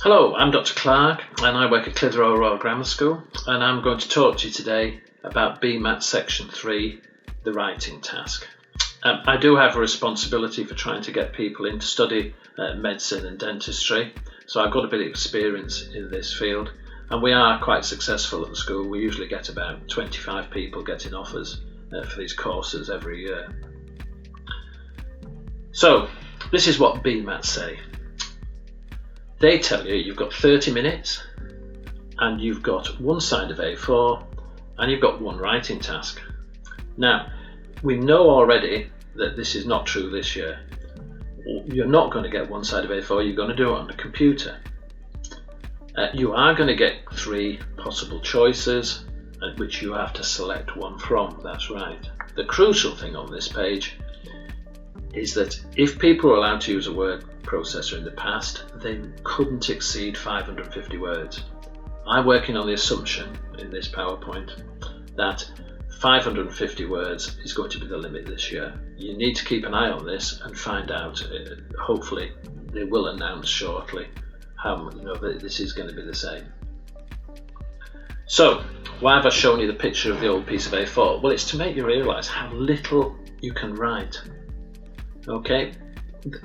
Hello, I'm Dr. Clark and I work at Clitheroe Royal Grammar School, and I'm going to talk to you today about BMAT Section 3, the writing task. I do have a responsibility for trying to get people in to study medicine and dentistry, so I've got a bit of experience in this field, and we are quite successful at the school. We usually get about 25 people getting offers for these courses every year. So, this is what BMAT say. They tell you you've got 30 minutes and you've got one side of A4 and you've got one writing task. Now, we know already that this is not true this year. You're not going to get one side of A4, you're going to do it on the computer. You are going to get 3 possible choices, which you have to select one from, that's right. The crucial thing on this page is that if people were allowed to use a word processor in the past, they couldn't exceed 550 words. I'm working on the assumption in this PowerPoint that 550 words is going to be the limit this year. You need to keep an eye on this and find out, hopefully they will announce shortly how this is going to be the same. So, why have I shown you the picture of the old piece of A4? Well, it's to make you realise how little you can write. Okay,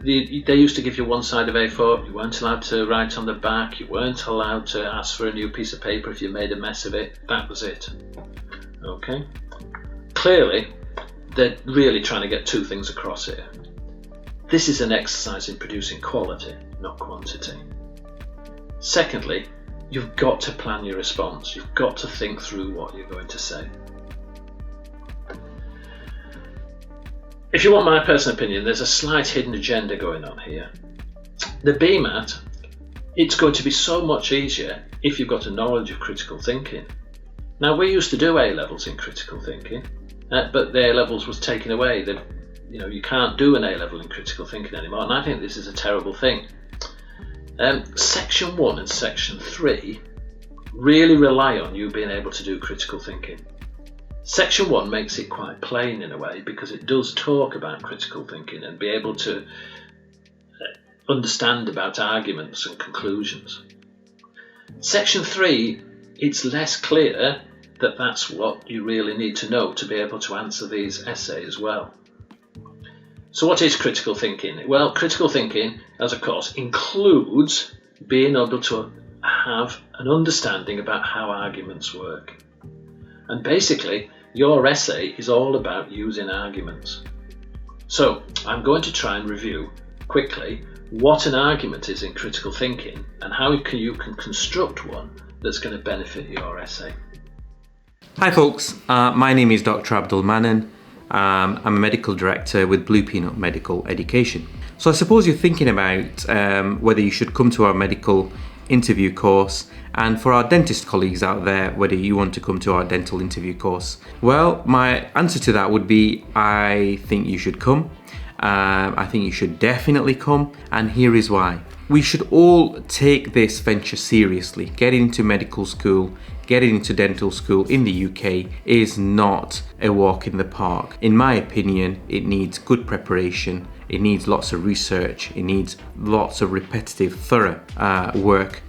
they used to give you one side of A4, you weren't allowed to write on the back, you weren't allowed to ask for a new piece of paper if you made a mess of it, that was it. Okay, clearly they're really trying to get 2 things across here. This is an exercise in producing quality, not quantity. Secondly, you've got to plan your response, you've got to think through what you're going to say. If you want my personal opinion, there's a slight hidden agenda going on here. The BMAT, it's going to be so much easier if you've got a knowledge of critical thinking. Now, we used to do A-levels in critical thinking, but the A-levels was taken away. You can't do an A-level in critical thinking anymore, and I think this is a terrible thing. Section 1 and Section 3 really rely on you being able to do critical thinking. Section 1 makes it quite plain in a way because it does talk about critical thinking and be able to understand about arguments and conclusions. Section 3, it's less clear that that's what you really need to know to be able to answer these essays well. So what is critical thinking? Well, critical thinking, as of course, includes being able to have an understanding about how arguments work. And basically, your essay is all about using arguments. So, I'm going to try and review quickly what an argument is in critical thinking and how you can construct one that's going to benefit your essay. Hi folks, my name is Dr. Abdul Manan. I'm a medical director with Blue Peanut Medical Education. So I suppose you're thinking about whether you should come to our medical interview course, and for our dentist colleagues out there, whether you want to come to our dental interview course. Well, my answer to that would be I think you should come. I think you should definitely come, and here is why. We should all take this venture seriously. Getting into medical school, getting into dental school in the UK is not a walk in the park. In my opinion, it needs good preparation, it needs lots of research, it needs lots of repetitive, thorough work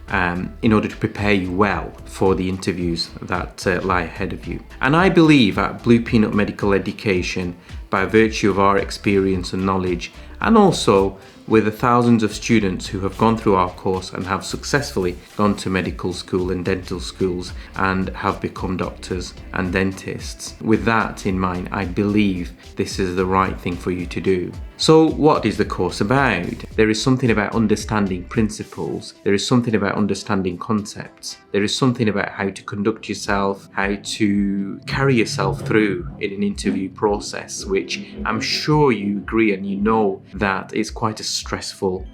in order to prepare you well for the interviews that lie ahead of you. And I believe at Blue Peanut Medical Education, by virtue of our experience and knowledge, and also with the thousands of students who have gone through our course and have successfully gone to medical school and dental schools and have become doctors and dentists. With that in mind, I believe this is the right thing for you to do. So what is the course about? There is something about understanding principles. There is something about understanding concepts. There is something about how to conduct yourself, how to carry yourself through in an interview process, which I'm sure you agree and you know that it's quite a stressful,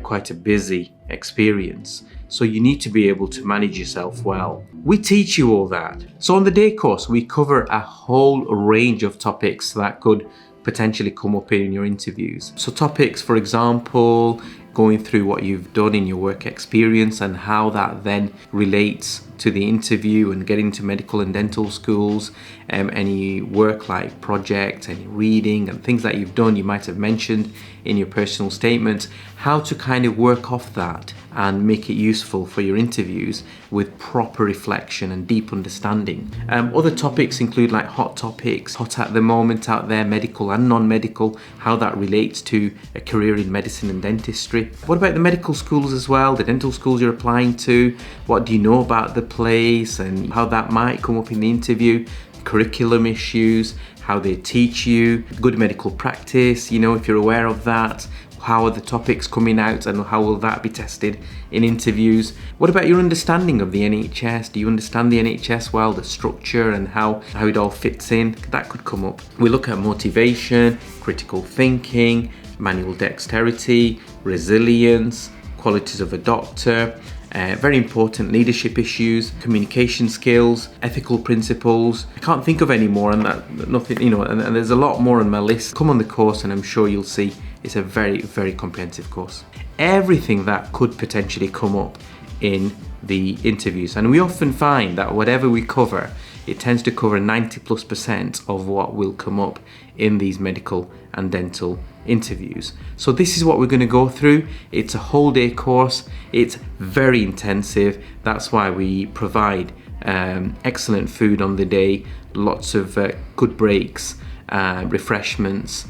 quite a busy experience. So you need to be able to manage yourself well. We teach you all that. So on the day course, we cover a whole range of topics that could potentially come up in your interviews. So topics, for example, going through what you've done in your work experience and how that then relates to the interview and getting to medical and dental schools, any work like projects, any reading and things that you've done, you might have mentioned in your personal statement, how to kind of work off that and make it useful for your interviews with proper reflection and deep understanding. Other topics include like hot topics, hot at the moment out there, medical and non-medical, how that relates to a career in medicine and dentistry. What about the medical schools as well, the dental schools you're applying to? What do you know about the place and how that might come up in the interview? Curriculum issues, how they teach you, good medical practice, if you're aware of that. How are the topics coming out and how will that be tested in interviews? What about your understanding of the NHS? Do you understand the NHS well, the structure and how it all fits in? That could come up. We look at motivation, critical thinking, manual dexterity, resilience, qualities of a doctor, very important leadership issues, communication skills, ethical principles. I can't think of any more, and and there's a lot more on my list. Come on the course and I'm sure you'll see it's a very, very comprehensive course. Everything that could potentially come up in the interviews, and we often find that whatever we cover, it tends to cover 90+% of what will come up in these medical and dental interviews. So this is what we're going to go through. It's a whole day course. It's very intensive. That's why we provide excellent food on the day, lots of good breaks, refreshments,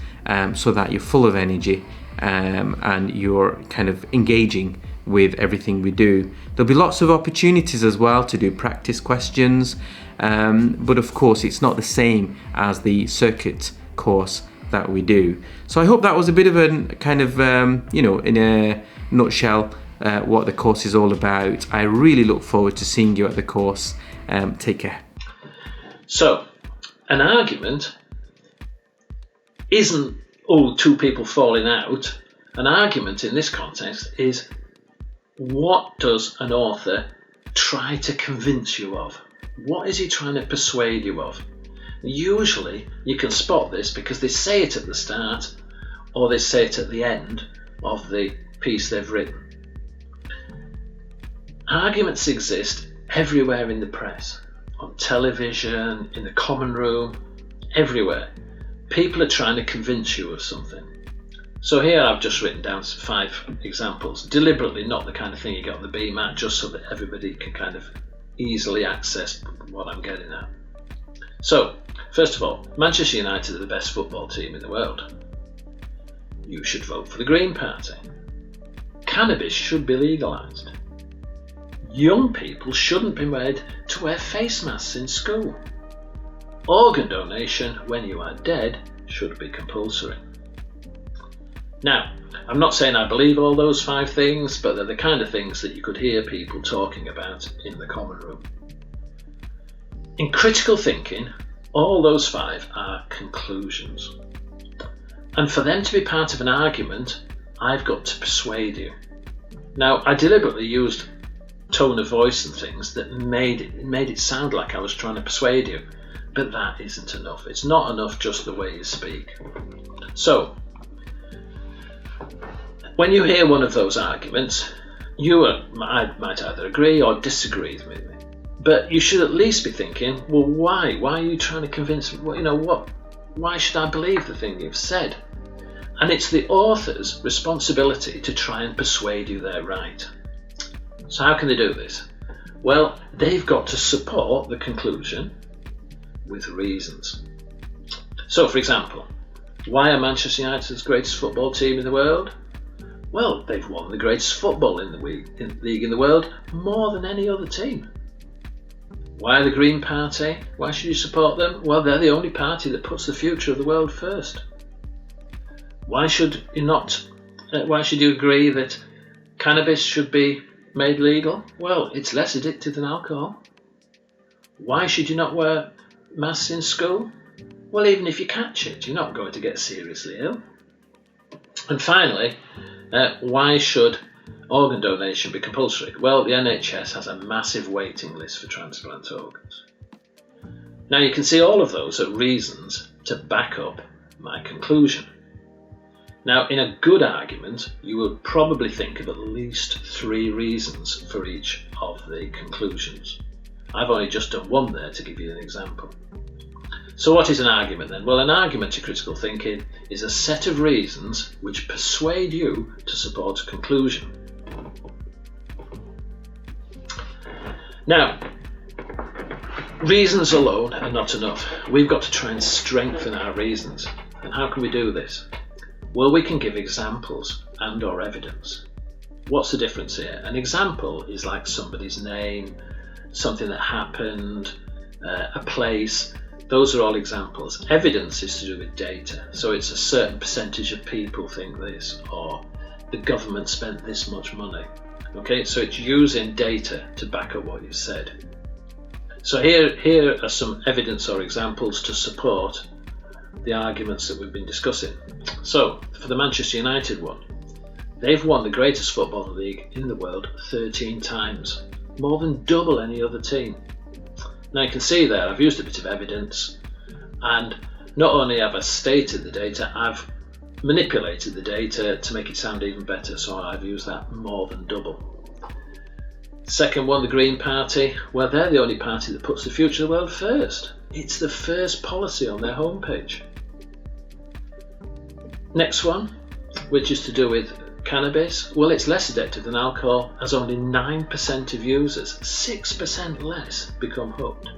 so that you're full of energy and you're kind of engaging with everything we do. There'll be lots of opportunities as well to do practice questions, but of course it's not the same as the circuit course that we do. So I hope that was a bit of a kind of, in a nutshell, what the course is all about. I really look forward to seeing you at the course. Take care. So, an argument isn't two people falling out. An argument in this context is, what does an author try to convince you of? What is he trying to persuade you of? Usually you can spot this because they say it at the start or they say it at the end of the piece they've written. Arguments exist everywhere in the press, on television, in the common room, everywhere. People are trying to convince you of something. So here I've just written down 5 examples, deliberately not the kind of thing you get on the BMAT, just so that everybody can kind of easily access what I'm getting at. So, first of all, Manchester United are the best football team in the world. You should vote for the Green Party. Cannabis should be legalised. Young people shouldn't be made to wear face masks in school. Organ donation when you are dead should be compulsory. Now, I'm not saying I believe all those 5 things, but they're the kind of things that you could hear people talking about in the common room. In critical thinking, all those 5 are conclusions. And for them to be part of an argument, I've got to persuade you. Now, I deliberately used tone of voice and things that made it sound like I was trying to persuade you, but that isn't enough. It's not enough just the way you speak. So, when you hear one of those arguments, you might either agree or disagree with me. But you should at least be thinking, well, why? Why are you trying to convince me? Why should I believe the thing you've said? And it's the author's responsibility to try and persuade you they're right. So how can they do this? Well, they've got to support the conclusion with reasons. So, for example, why are Manchester United the greatest football team in the world? Well, they've won the greatest football league in the world more than any other team. Why the Green Party? Why should you support them? Well, they're the only party that puts the future of the world first. Why should you agree that cannabis should be made legal? Well, it's less addictive than alcohol. Why should you not wear masks in school? Well, even if you catch it, you're not going to get seriously ill. And finally, why should organ donation be compulsory? Well, the NHS has a massive waiting list for transplant organs. Now, you can see all of those are reasons to back up my conclusion. Now, in a good argument, you will probably think of at least 3 reasons for each of the conclusions. I've only just done one there to give you an example. So what is an argument then? Well, an argument to critical thinking is a set of reasons which persuade you to support a conclusion. Now, reasons alone are not enough. We've got to try and strengthen our reasons. And how can we do this? Well, we can give examples and or evidence. What's the difference here? An example is like somebody's name, something that happened, a place. Those are all examples. Evidence is to do with data. So it's a certain percentage of people think this, or the government spent this much money. Okay, so it's using data to back up what you said. So here are some evidence or examples to support the arguments that we've been discussing. So for the Manchester United one, they've won the greatest football league in the world 13 times, more than double any other team. Now you can see there I've used a bit of evidence, and not only have I stated the data, I've manipulated the data to make it sound even better, so I've used that more than double. Second one, the Green Party, well, they're the only party that puts the future of the world first. It's the first policy on their homepage. Next one, which is to do with cannabis, well, it's less addictive than alcohol, as only 9% of users, 6% less, become hooked.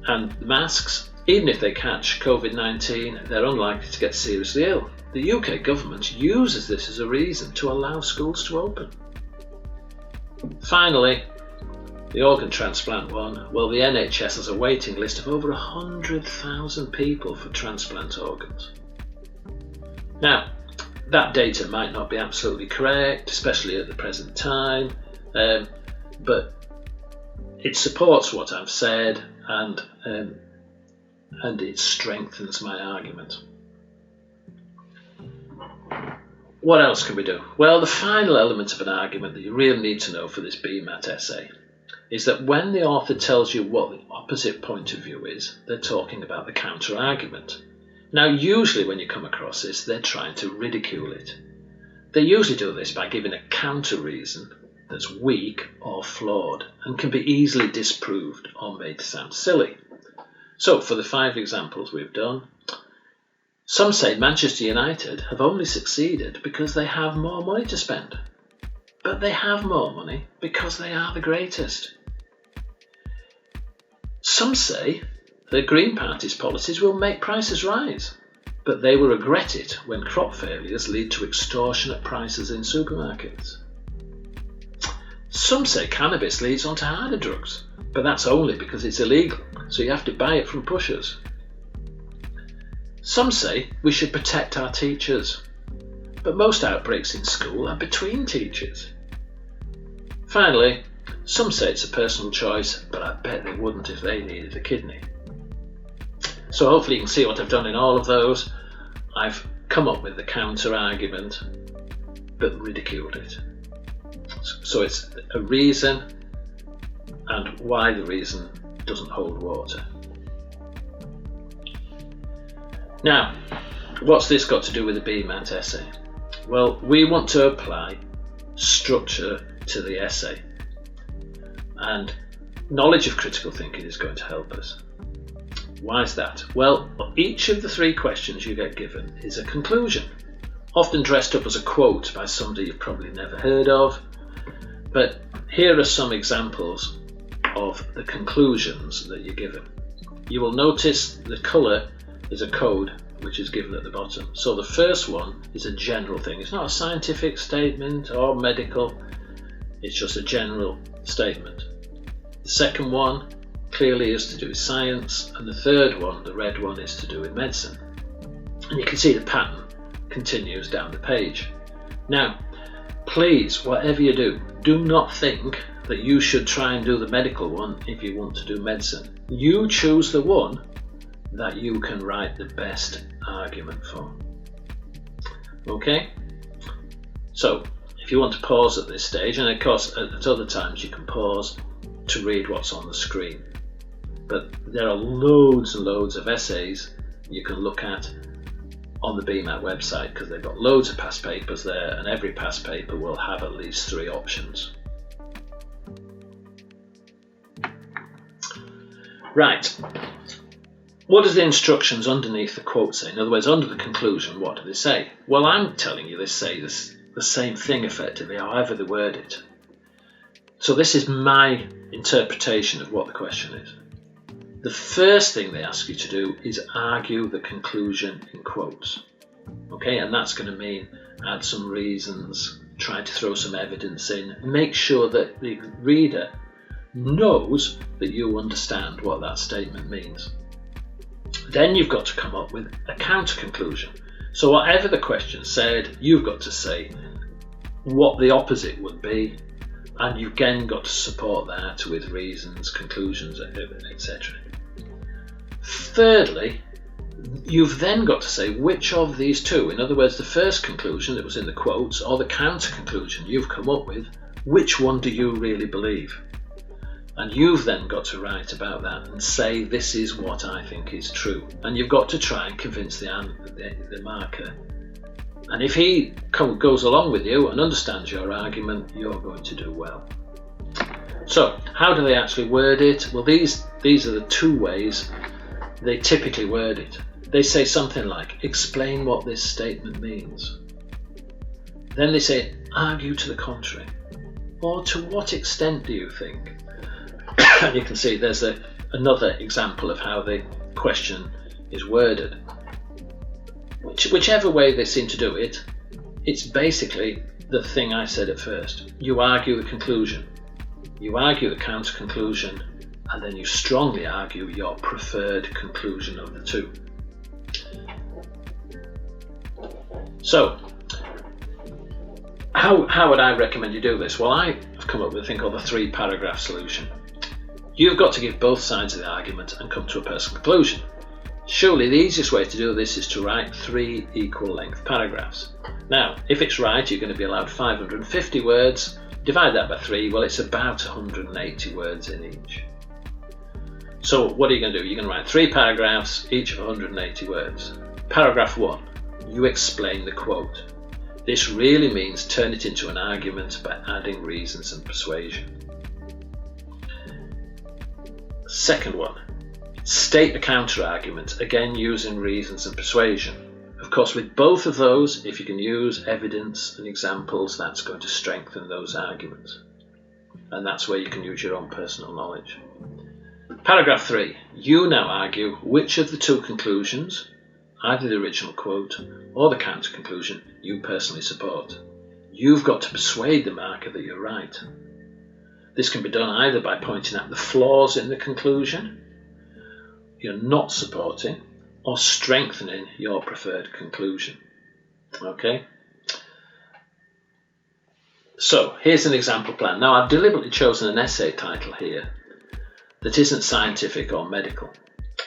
And the masks, even if they catch COVID-19, they're unlikely to get seriously ill. The UK government uses this as a reason to allow schools to open. Finally, the organ transplant one, well, the NHS has a waiting list of over 100,000 people for transplant organs. Now, that data might not be absolutely correct, especially at the present time, but it supports what I've said, and it strengthens my argument. What else can we do? Well, the final element of an argument that you really need to know for this BMAT essay is that when the author tells you what the opposite point of view is, they're talking about the counter-argument. Now, usually when you come across this, they're trying to ridicule it. They usually do this by giving a counter-reason that's weak or flawed and can be easily disproved or made to sound silly. So, for the 5 examples we've done, some say Manchester United have only succeeded because they have more money to spend. But they have more money because they are the greatest. Some say the Green Party's policies will make prices rise, but they will regret it when crop failures lead to extortionate prices in supermarkets. Some say cannabis leads on to harder drugs, but that's only because it's illegal, so you have to buy it from pushers. Some say we should protect our teachers, but most outbreaks in school are between teachers. Finally, some say it's a personal choice, but I bet they wouldn't if they needed a kidney. So hopefully you can see what I've done in all of those. I've come up with the counter-argument, but ridiculed it. So it's a reason and why the reason doesn't hold water. Now, what's this got to do with the BMAT essay? Well, we want to apply structure to the essay, and knowledge of critical thinking is going to help us. Why is that? Well, each of the 3 questions you get given is a conclusion, often dressed up as a quote by somebody you've probably never heard of, but here are some examples of the conclusions that you're given. You will notice the colour is a code which is given at the bottom. So the first one is a general thing. It's not a scientific statement or medical, it's just a general statement. The second one clearly is to do with science, and the third one, the red one, is to do with medicine. And you can see the pattern continues down the page. Now, please, whatever you do, do not think that you should try and do the medical one if you want to do medicine. You choose the one that you can write the best argument for. Okay? So, if you want to pause at this stage, and of course at other times you can pause to read what's on the screen, but there are loads and loads of essays you can look at on the BMAT website, because they've got loads of past papers there, and every past paper will have at least 3 options. Right. What does the instructions underneath the quote say? In other words, under the conclusion, what do they say? Well, I'm telling you they say the same thing effectively, however they word it. So this is my interpretation of what the question is. The first thing they ask you to do is argue the conclusion in quotes. Okay, and that's going to mean add some reasons, try to throw some evidence in, make sure that the reader knows that you understand what that statement means. Then you've got to come up with a counter conclusion. So whatever the question said, you've got to say what the opposite would be, and you've again got to support that with reasons, conclusions, etc. Thirdly, you've then got to say which of these two, in other words, the first conclusion that was in the quotes or the counter conclusion you've come up with, which one do you really believe? And you've then got to write about that and say, this is what I think is true. And you've got to try and convince the marker. And if he goes along with you and understands your argument, you're going to do well. So, how do they actually word it? Well, these are the two ways they typically word it. They say something like, explain what this statement means. Then they say, argue to the contrary. Or to what extent do you think? And you can see there's another example of how the question is worded. Whichever way they seem to do it, it's basically the thing I said at first. You argue the conclusion, you argue the counter conclusion, and then you strongly argue your preferred conclusion of the two. So, how would I recommend you do this? Well, I've come up with a thing called the 3-paragraph solution. You've got to give both sides of the argument and come to a personal conclusion. Surely the easiest way to do this is to write 3 equal length paragraphs. Now, if it's right, you're going to be allowed 550 words. Divide that by 3, well, it's about 180 words in each. So what are you going to do? You're going to write 3 paragraphs, each of 180 words. Paragraph 1, you explain the quote. This really means turn it into an argument by adding reasons and persuasion. Second one, state the counter-argument, again using reasons and persuasion. Of course, with both of those, if you can use evidence and examples, that's going to strengthen those arguments. And that's where you can use your own personal knowledge. Paragraph 3, you now argue which of the two conclusions, either the original quote or the counter-conclusion, you personally support. You've got to persuade the marker that you're right. This can be done either by pointing out the flaws in the conclusion you're not supporting, or strengthening your preferred conclusion. Okay? So, here's an example plan. Now, I've deliberately chosen an essay title here that isn't scientific or medical.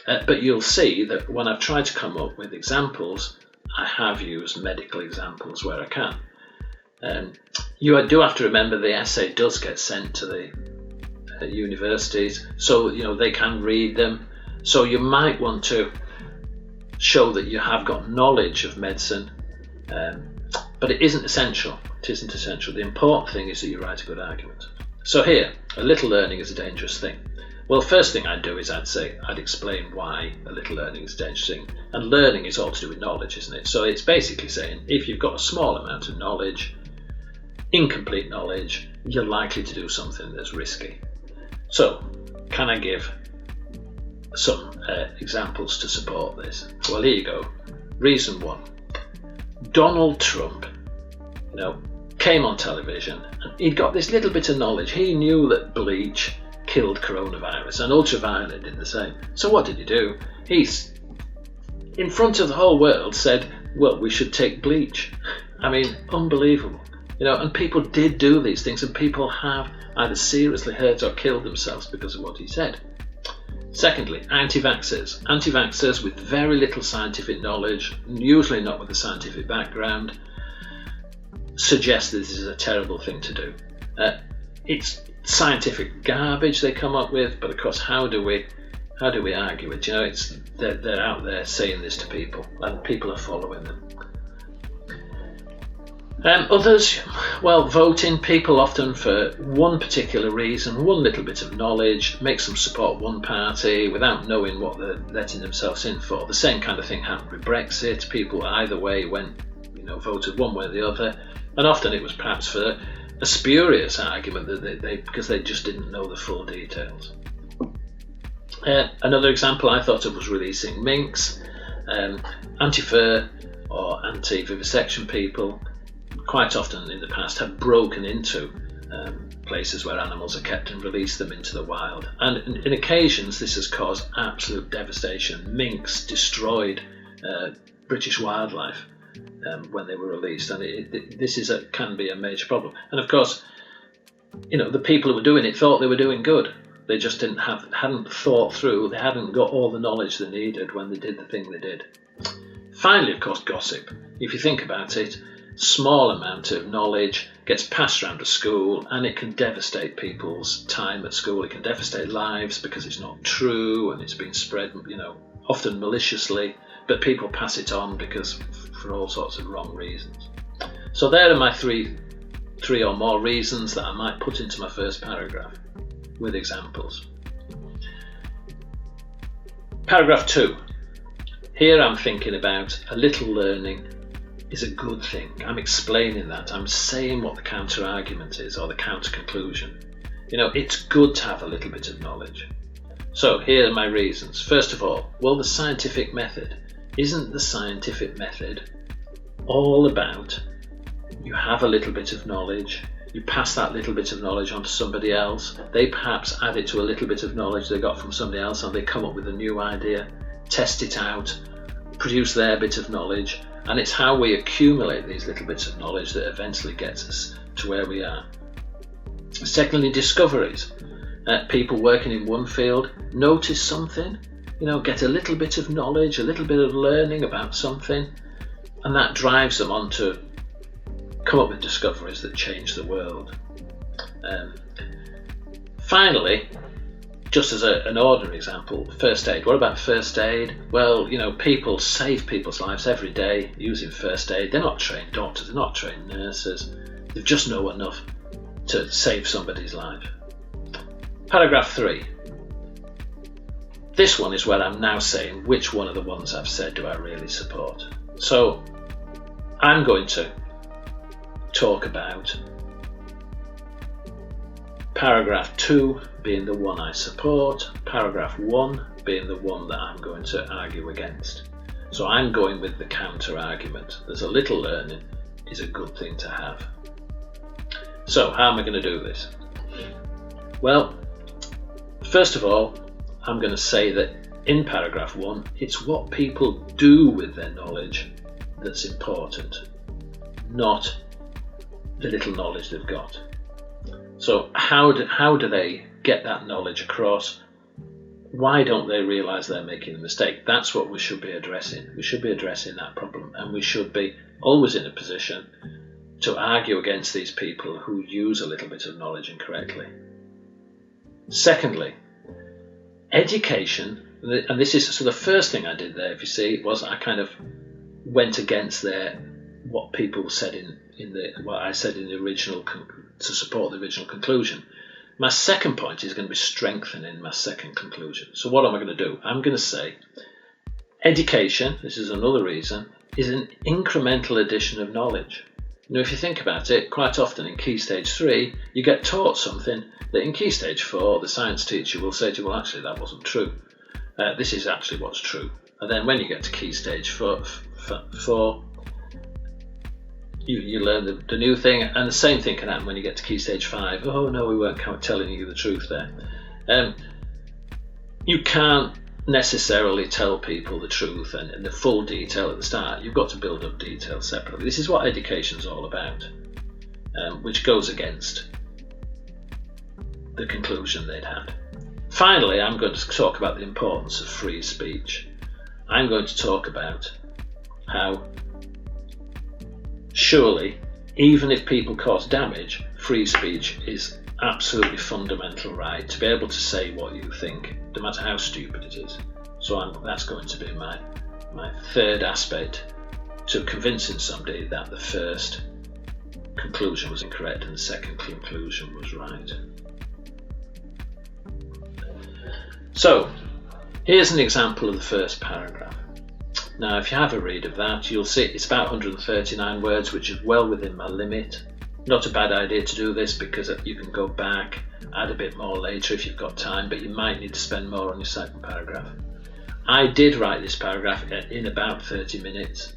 But you'll see that when I've tried to come up with examples, I have used medical examples where I can. You do have to remember the essay does get sent to the universities, so they can read them. So you might want to show that you have got knowledge of medicine, but it isn't essential. It isn't essential. The important thing is that you write a good argument. So here, a little learning is a dangerous thing. Well, first thing I'd do is I'd explain why a little learning is a dangerous thing. And learning is all to do with knowledge, isn't it? So it's basically saying if you've got a small amount of knowledge, incomplete knowledge, you're likely to do something that's risky. So, can I give some examples to support this? Well, here you go. Reason 1. Donald Trump, came on television and he'd got this little bit of knowledge. He knew that bleach killed coronavirus and ultraviolet did the same. So what did he do? He's in front of the whole world said, well, we should take bleach. I mean, unbelievable. And people did do these things, and people have either seriously hurt or killed themselves because of what he said. Secondly, anti-vaxxers. Anti-vaxxers with very little scientific knowledge, usually not with a scientific background, suggest this is a terrible thing to do. It's scientific garbage they come up with, but of course, how do we argue it? They're out there saying this to people, and people are following them. Others, well, voting, people often for one particular reason, one little bit of knowledge, makes them support one party without knowing what they're letting themselves in for. The same kind of thing happened with Brexit. People either way voted one way or the other, and often it was perhaps for a spurious argument that because they just didn't know the full details. Another example I thought of was releasing minks. Anti-fur or anti-vivisection people quite often in the past have broken into places where animals are kept and released them into the wild. And in occasions this has caused absolute devastation. Minks destroyed British wildlife when they were released, and this can be a major problem. And of course, the people who were doing it thought they were doing good. They just hadn't thought through, they hadn't got all the knowledge they needed when they did the thing they did. Finally, of course, gossip. If you think about it, small amount of knowledge gets passed around to school and it can devastate people's time at school. It can devastate lives because it's not true and it's been spread, often maliciously, but people pass it on because for all sorts of wrong reasons. So there are my three or more reasons that I might put into my first paragraph with examples. Paragraph 2. Here I'm thinking about a little learning is a good thing. I'm explaining that. I'm saying what the counter argument is or the counter conclusion. It's good to have a little bit of knowledge. So here are my reasons. First of all, the scientific method. Isn't the scientific method all about you have a little bit of knowledge, you pass that little bit of knowledge on to somebody else, they perhaps add it to a little bit of knowledge they got from somebody else, and they come up with a new idea, test it out, produce their bit of knowledge, and it's how we accumulate these little bits of knowledge that eventually gets us to where we are. Secondly, discoveries. People working in one field notice something, get a little bit of knowledge, a little bit of learning about something, and that drives them on to come up with discoveries that change the world. Finally, just as an ordinary example, first aid. What about first aid? Well, people save people's lives every day using first aid. They're not trained doctors, they're not trained nurses. They just know enough to save somebody's life. Paragraph 3. This one is where I'm now saying which one of the ones I've said do I really support. So I'm going to talk about paragraph 2 being the one I support, paragraph 1 being the one that I'm going to argue against. So I'm going with the counter argument. There's a little learning is a good thing to have. So how am I going to do this? Well, first of all, I'm going to say that in paragraph 1, it's what people do with their knowledge that's important, not the little knowledge they've got. So how do they get that knowledge across? Why don't they realise they're making a mistake? That's what we should be addressing. We should be addressing that problem, and we should be always in a position to argue against these people who use a little bit of knowledge incorrectly. Secondly, education, and this is so the first thing I did there, if you see, was I kind of went against what people said what I said in the original to support the original conclusion. My second point is going to be strengthening my second conclusion. So what am I going to do? I'm going to say education, this is another reason, is an incremental addition of knowledge. If you think about it, quite often in Key Stage 3, you get taught something that in Key Stage 4, the science teacher will say to you, well, actually, that wasn't true. This is actually what's true. And then when you get to Key Stage 4, you learn the new thing, and the same thing can happen when you get to Key Stage 5. Oh, no, we weren't telling you the truth there. You can't necessarily tell people the truth and the full detail at the start. You've got to build up detail separately. This is what education's all about, which goes against the conclusion they'd had. Finally, I'm going to talk about the importance of free speech. I'm going to talk about how surely, even if people cause damage, free speech is absolutely fundamental right to be able to say what you think, no matter how stupid it is. So that's going to be my third aspect to convincing somebody that the first conclusion was incorrect and the second conclusion was right. So here's an example of the first paragraph. Now if you have a read of that, you'll see it's about 139 words, which is well within my limit. Not a bad idea to do this because you can go back, add a bit more later if you've got time, but you might need to spend more on your second paragraph. I did write this paragraph in about 30 minutes.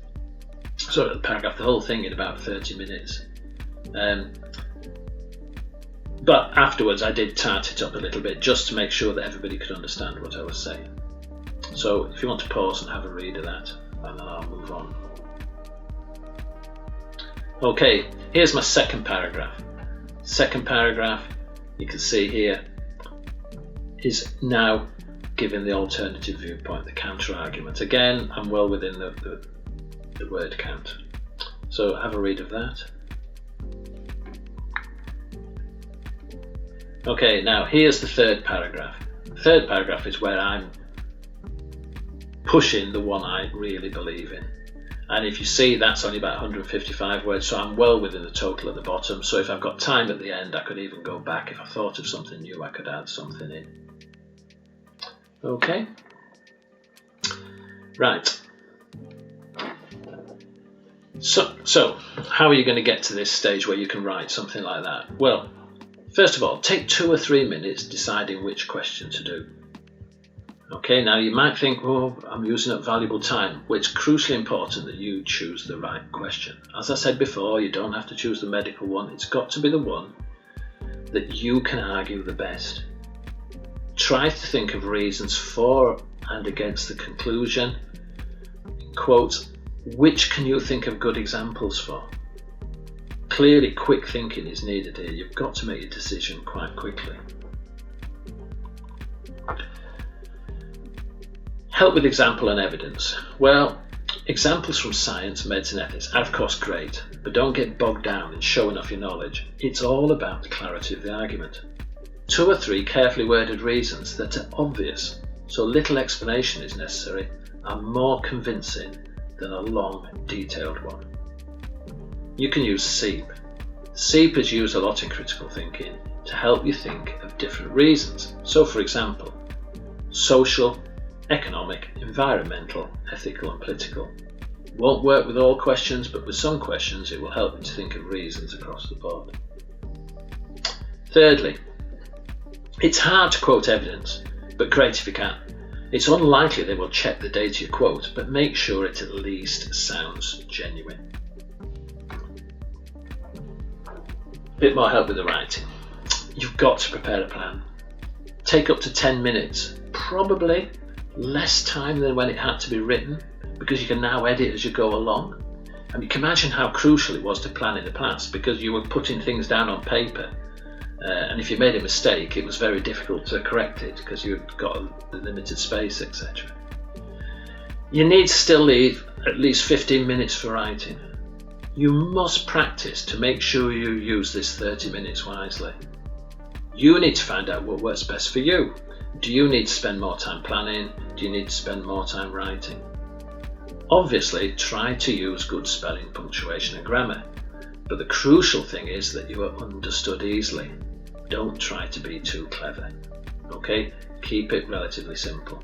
Sorry, the whole thing in about 30 minutes. But afterwards I did tart it up a little bit just to make sure that everybody could understand what I was saying. So if you want to pause and have a read of that, and then I'll move on. Okay, here's my second paragraph. Second paragraph, you can see here, is now giving the alternative viewpoint, the counter argument. Again, I'm well within the word count. So have a read of that. Okay, now here's the third paragraph. The third paragraph is where I'm pushing the one I really believe in. And if you see, that's only about 155 words, so I'm well within the total at the bottom. So if I've got time at the end, I could even go back. If I thought of something new, I could add something in. Okay. Right. So how are you going to get to this stage where you can write something like that? Well, first of all, take 2 or 3 minutes deciding which question to do. Okay, now you might think, oh, I'm using up valuable time. Well, it's crucially important that you choose the right question. As I said before, you don't have to choose the medical one. It's got to be the one that you can argue the best. Try to think of reasons for and against the conclusion. In quotes, which can you think of good examples for? Clearly, quick thinking is needed here. You've got to make your decision quite quickly. Help with example and evidence. Well, examples from science, medicine, ethics are of course great, but don't get bogged down in showing off your knowledge. It's all about the clarity of the argument. 2 or 3 carefully worded reasons that are obvious, so little explanation is necessary, are more convincing than a long, detailed one. You can use SEEP. SEEP is used a lot in critical thinking to help you think of different reasons. So for example, social, economic, environmental, ethical and political. Won't work with all questions, but with some questions it will help you to think of reasons across the board. Thirdly, it's hard to quote evidence, but great if you can. It's unlikely they will check the data you quote, but make sure it at least sounds genuine. Bit more help with the writing. You've got to prepare a plan. Take up to 10 minutes, probably less time than when it had to be written, because you can now edit as you go along. And you can imagine how crucial it was to plan in the past, because you were putting things down on paper, and if you made a mistake it was very difficult to correct it because you've got a limited space, etc. You need to still leave at least 15 minutes for writing. You must practice to make sure you use this 30 minutes wisely. You need to find out what works best for you. Do you need to spend more time planning? Do you need to spend more time writing? Obviously, try to use good spelling, punctuation and grammar, but the crucial thing is that you are understood easily. Don't try to be too clever. Okay? Keep it relatively simple.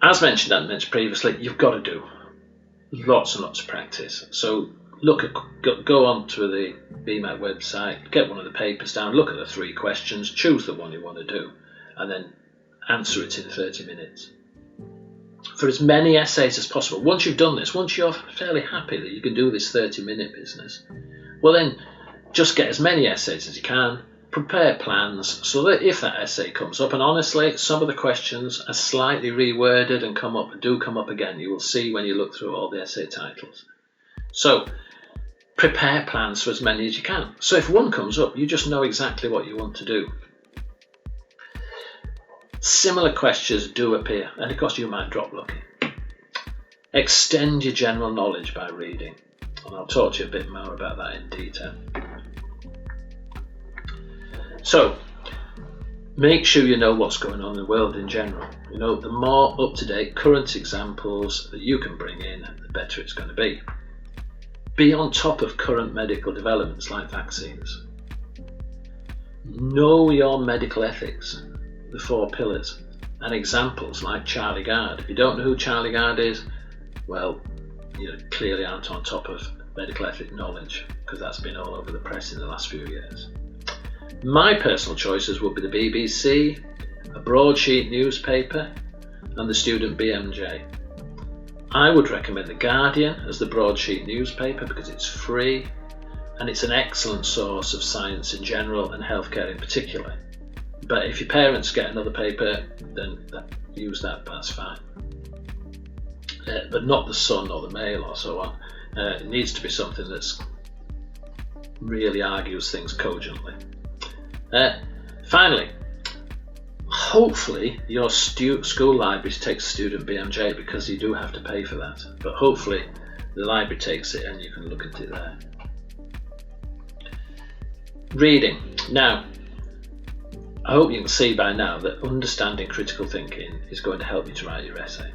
As mentioned and mentioned previously, you've got to do lots and lots of practice. So go onto the BMAT website, get one of the papers down, look at the 3 questions, choose the one you want to do, and then answer it in 30 minutes. For as many essays as possible. Once you've done this, once you're fairly happy that you can do this 30-minute business, well then just get as many essays as you can, prepare plans so that if that essay comes up, and honestly some of the questions are slightly reworded and come up again, you will see when you look through all the essay titles. So prepare plans for as many as you can. So if one comes up, you just know exactly what you want to do. Similar questions do appear, and of course you might drop lucky. Extend your general knowledge by reading, and I'll talk to you a bit more about that in detail. So, make sure you know what's going on in the world in general. You know, the more up-to-date current examples that you can bring in, the better it's going to be. Be on top of current medical developments like vaccines. Know your medical ethics, the 4 pillars, and examples like Charlie Gard. If you don't know who Charlie Gard is, well, you clearly aren't on top of medical ethic knowledge, because that's been all over the press in the last few years. My personal choices would be the BBC, a broadsheet newspaper, and the student BMJ. I would recommend The Guardian as the broadsheet newspaper because it's free and it's an excellent source of science in general and healthcare in particular. But if your parents get another paper, then use that, that's fine. But not the Sun or the Mail or so on. It needs to be something that's really argues things cogently. Finally, hopefully your school library takes student BMJ, because you do have to pay for that. But hopefully the library takes it and you can look at it there. Reading. Now, I hope you can see by now that understanding critical thinking is going to help you to write your essay.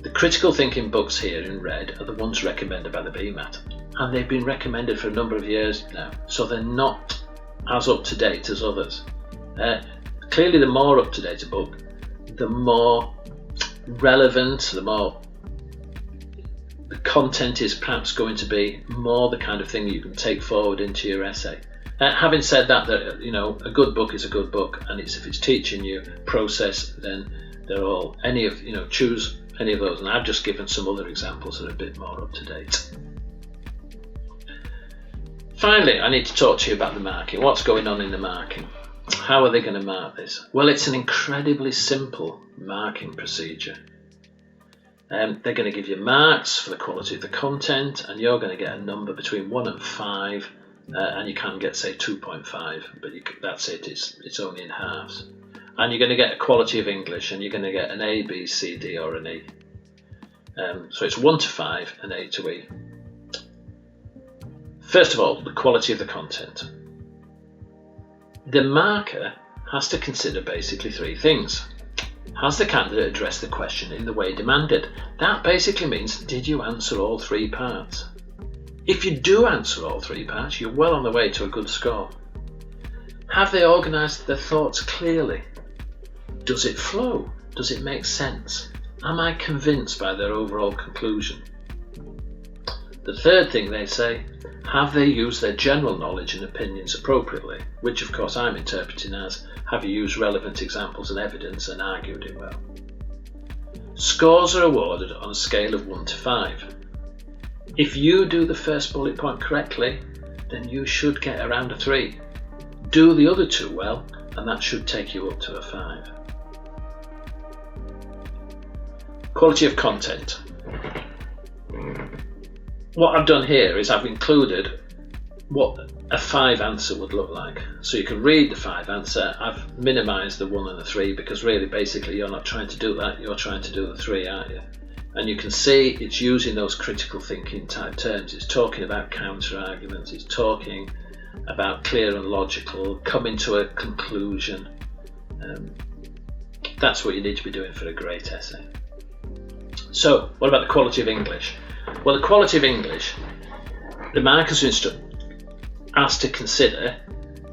The critical thinking books here in red are the ones recommended by the BMAT, and they've been recommended for a number of years now, so they're not as up to date as others. Clearly, the more up to date a book, the more relevant, the content is perhaps going to be more the kind of thing you can take forward into your essay. Having said that, a good book is a good book, and if it's teaching you process, then they're all choose any of those. And I've just given some other examples that are a bit more up to date. Finally, I need to talk to you about the marking. What's going on in the marking? How are they going to mark this? Well, it's an incredibly simple marking procedure. They're going to give you marks for the quality of the content, and you're going to get a number between 1 and 5, and you can get, say, 2.5, but that's it, it's only in halves. And you're going to get a quality of English, and you're going to get an A, B, C, D, or an E. So it's 1 to 5 and A to E. First of all, the quality of the content. The marker has to consider basically 3 things. Has the candidate addressed the question in the way demanded? That basically means, did you answer all 3 parts? If you do answer all 3 parts, you're well on the way to a good score. Have they organised their thoughts clearly? Does it flow? Does it make sense? Am I convinced by their overall conclusion? The third thing they say, have they used their general knowledge and opinions appropriately? Which of course I'm interpreting as, have you used relevant examples and evidence and argued it well? Scores are awarded on a scale of 1 to 5. If you do the first bullet point correctly, then you should get around a 3. Do the other 2 well, and that should take you up to a 5. Quality of content. What I've done here is I've included what a 5 answer would look like. So you can read the 5 answer. I've minimised the 1 and the 3 because really basically you're not trying to do that, you're trying to do the 3, aren't you? And you can see it's using those critical thinking type terms. It's talking about counter arguments, it's talking about clear and logical, coming to a conclusion. That's what you need to be doing for a great essay. So, what about the quality of English? Well, the quality of English, the markers are asked to consider,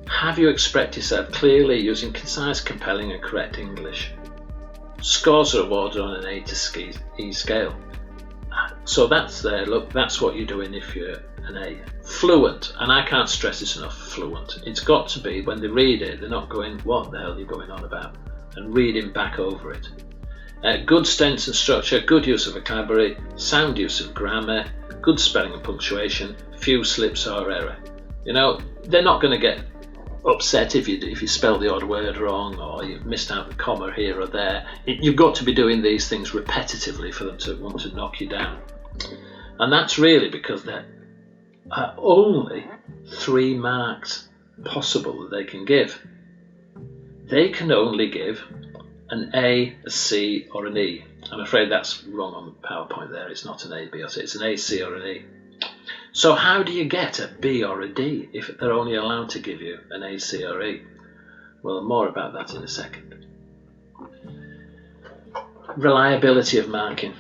have you expressed yourself clearly using concise, compelling and correct English? Scores are awarded on an A to E scale. So that's there, look, that's what you're doing if you're an A. Fluent, and I can't stress this enough, fluent. It's got to be, when they read it, they're not going, what the hell are you going on about? And reading back over it. Good sense and structure, good use of vocabulary, sound use of grammar, good spelling and punctuation, few slips or error. They're not going to get upset if you spell the odd word wrong or you've missed out the comma here or there. You've got to be doing these things repetitively for them to want to knock you down. And that's really because there are only 3 marks possible that they can give. They can only give an A, a C or an E. I'm afraid that's wrong on the PowerPoint there. It's not an A, B or C. It's an A, C or an E. So how do you get a B or a D if they're only allowed to give you an A, C or E? Well, more about that in a second. Reliability of marking.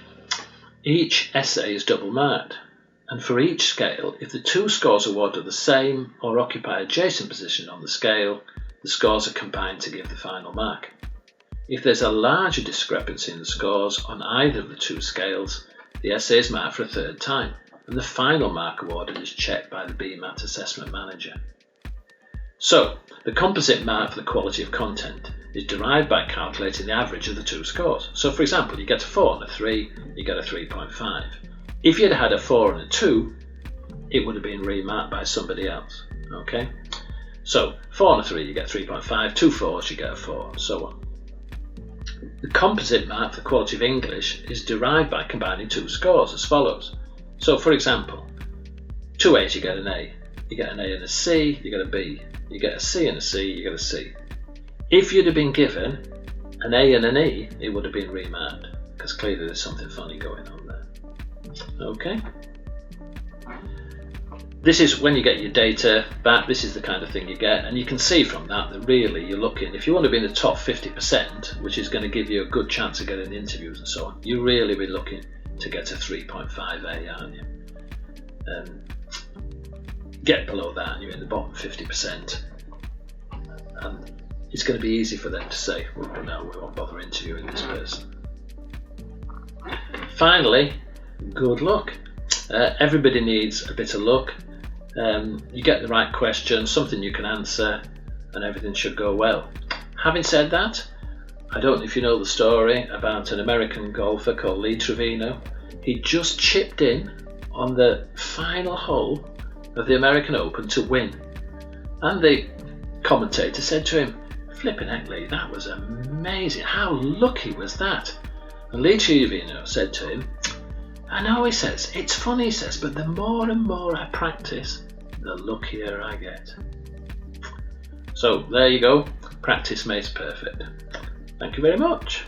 Each essay is double marked, and for each scale, if the 2 scores awarded are the same or occupy adjacent position on the scale, the scores are combined to give the final mark. If there's a larger discrepancy in the scores on either of the 2 scales, the essay is marked for a 3rd time. and the final mark awarded is checked by the BMAT assessment manager. So, the composite mark for the quality of content is derived by calculating the average of the two scores. So, for example, you get a 4 and a 3, you get a 3.5. If you'd had a 4 and a 2, it would have been remarked by somebody else. Okay? So, 4 and a 3, you get 3.5, 2 4s, you get a 4, and so on. The composite mark for the quality of English is derived by combining two scores as follows. So, for example, 2 A's, you get an A. You get an A and a C, you get a B. You get a C and a C, you get a C. If you'd have been given an A and an E, it would have been remarked, because clearly there's something funny going on there. Okay? This is when you get your data back, this is the kind of thing you get, and you can see from that that really you're looking, if you want to be in the top 50%, which is going to give you a good chance of getting interviews and so on, you really be looking to get a 3.5A, aren't you? Get below that and you're in the bottom 50%, and it's going to be easy for them to say, well, no, we won't bother interviewing this person. Finally, good luck. Everybody needs a bit of luck. You get the right question, something you can answer, and everything should go well. Having said that, I don't know if you know the story about an American golfer called Trevino. He just chipped in on the final hole of the American Open to win, and the commentator said to him, "Flippin' heck, Lee, that was amazing, how lucky was that?" And Trevino said to him, "I know," he says, "it's funny," he says, "but the more and more I practice, the luckier I get." So there you go, practice makes perfect. Thank you very much.